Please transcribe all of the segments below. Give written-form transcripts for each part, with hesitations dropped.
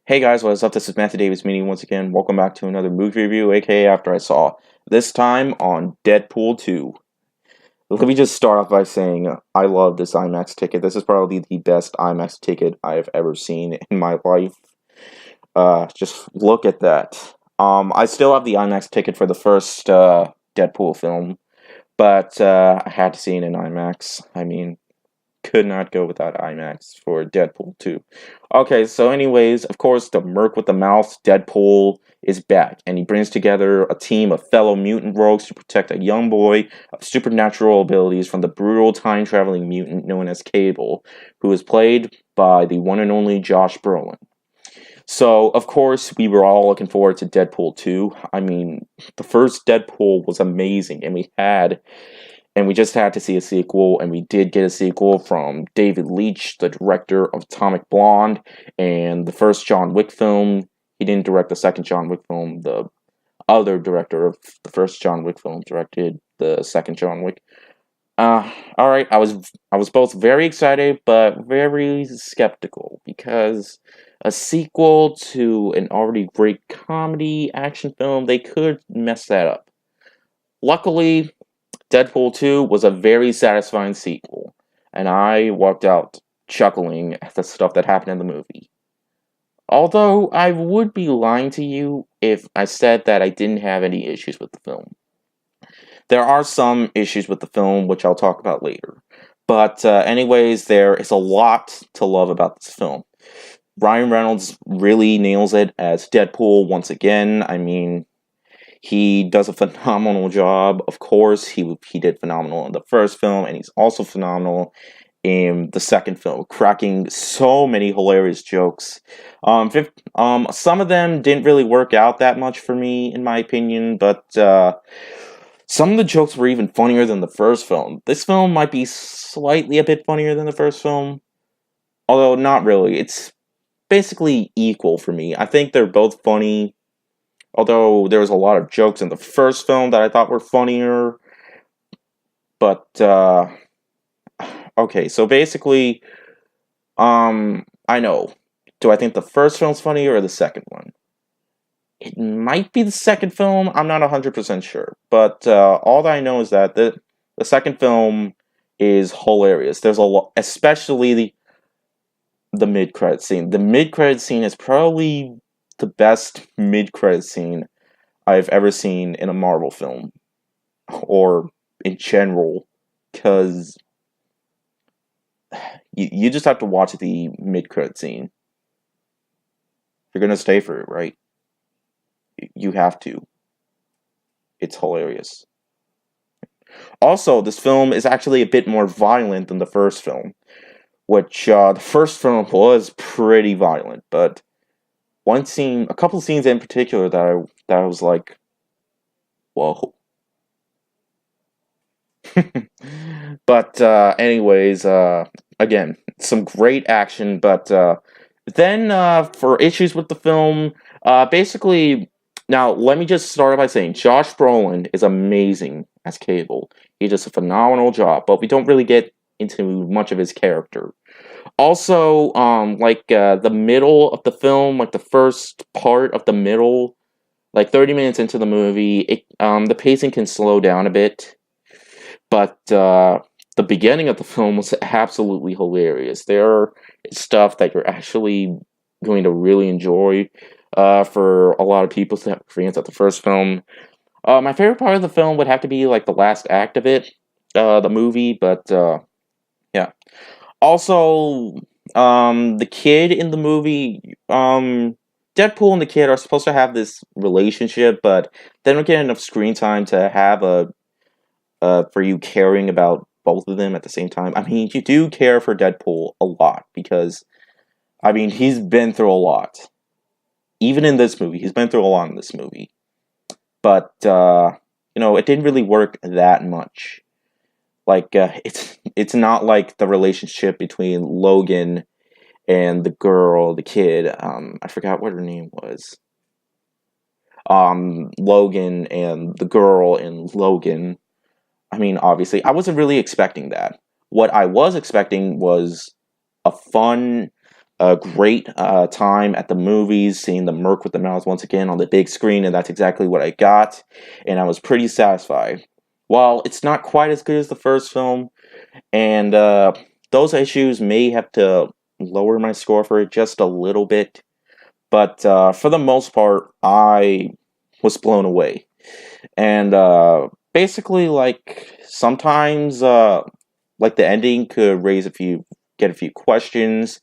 Hey guys, what is up? This is Matthew Davis meeting once again. Welcome back to another movie review, aka after I saw this time on Deadpool 2. Let me just start off by saying I love this IMAX ticket. This is probably the best IMAX ticket I have ever seen in my life. Just look at that. I still have the IMAX ticket for the first Deadpool film, but I had to see it in IMAX. Could not go without IMAX for Deadpool 2. Okay, so anyways, of course, the Merc with the Mouth, Deadpool, is back, and he brings together a team of fellow mutant rogues to protect a young boy of supernatural abilities from the brutal time-traveling mutant known as Cable, who is played by the one and only Josh Brolin. So, of course, we were all looking forward to Deadpool 2. The first Deadpool was amazing, and we just had to see a sequel, and we did get a sequel from David Leitch, the director of Atomic Blonde, and the first John Wick film. He didn't direct the second John Wick film. The other director of the first John Wick film directed the second John Wick. Alright, I was both very excited, but very skeptical, because a sequel to an already great comedy action film, they could mess that up. Luckily, Deadpool 2 was a very satisfying sequel, and I walked out chuckling at the stuff that happened in the movie. Although, I would be lying to you if I said that I didn't have any issues with the film. There are some issues with the film, which I'll talk about later. But, anyways, there is a lot to love about this film. Ryan Reynolds really nails it as Deadpool once again. He does a phenomenal job. Of course, he did phenomenal in the first film, and he's also phenomenal in the second film, cracking so many hilarious jokes. Some of them didn't really work out that much for me, in my opinion, but some of the jokes were even funnier than the first film. This film might be slightly a bit funnier than the first film, although not really. It's basically equal for me. I think they're both funny. Although there was a lot of jokes in the first film that I thought were funnier. But, okay, so basically, I know. Do I think the first film's funnier or the second one? It might be the second film, I'm not 100% sure. But, all that I know is that the second film is hilarious. There's a lot, especially the mid-credit scene. The mid-credit scene is probably the best mid-credit scene I've ever seen in a Marvel film, or in general, because you just have to watch the mid-credit scene. You're gonna stay for it, right? You have to. It's hilarious. Also, this film is actually a bit more violent than the first film, which, the first film was pretty violent, but one scene, a couple scenes in particular that I was like, whoa. But anyways, again, some great action. But then for issues with the film, basically, now let me just start by saying Josh Brolin is amazing as Cable. He does a phenomenal job, but we don't really get into much of his character. Also, the middle of the film, like the first part of the middle, like 30 minutes into the movie, the pacing can slow down a bit. But the beginning of the film was absolutely hilarious. There is stuff that you're actually going to really enjoy for a lot of people that were fans of the first film. My favorite part of the film would have to be like the last act of it, the movie, but yeah. Also, the kid in the movie, Deadpool and the kid are supposed to have this relationship, but they don't get enough screen time to have for you caring about both of them at the same time. You do care for Deadpool a lot, because, he's been through a lot. Even in this movie, he's been through a lot in this movie. But, it didn't really work that much. It's not like the relationship between Logan and the girl, the kid, I forgot what her name was. Logan and the girl in Logan. Obviously, I wasn't really expecting that. What I was expecting was a fun, a great time at the movies, seeing the Merc with the Mouth once again on the big screen, and that's exactly what I got, and I was pretty satisfied. While it's not quite as good as the first film, and those issues may have to lower my score for it just a little bit, but for the most part, I was blown away. And basically, like, sometimes, like, the ending could get a few questions,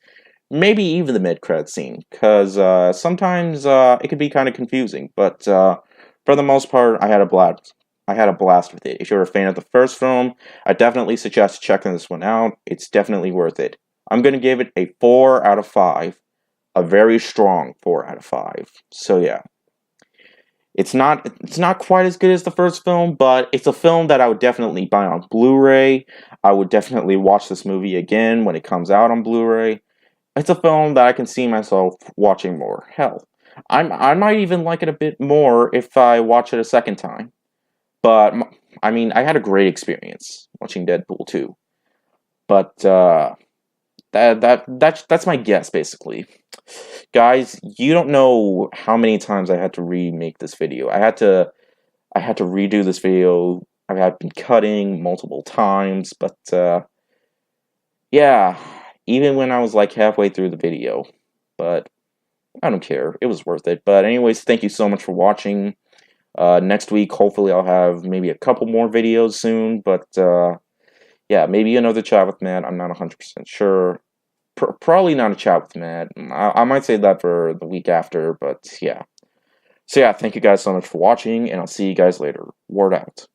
maybe even the mid-credit scene, because sometimes it could be kind of confusing, but for the most part, I had a blast. I had a blast with it. If you're a fan of the first film, I definitely suggest checking this one out. It's definitely worth it. I'm going to give it a 4 out of 5. A very strong 4 out of 5. So yeah. It's not quite as good as the first film, but it's a film that I would definitely buy on Blu-ray. I would definitely watch this movie again when it comes out on Blu-ray. It's a film that I can see myself watching more. Hell, I might even like it a bit more if I watch it a second time. But I mean, I had a great experience watching Deadpool 2. But that's my guess basically. Guys, you don't know how many times I had to remake this video. I had to redo this video. I have been cutting multiple times, but yeah, even when I was like halfway through the video. But I don't care. It was worth it. But anyways, thank you so much for watching. Next week, hopefully I'll have maybe a couple more videos soon, but yeah, maybe another chat with Matt. I'm not 100% sure. Probably not a chat with Matt. I might say that for the week after, but yeah. So yeah, thank you guys so much for watching, and I'll see you guys later. Word out.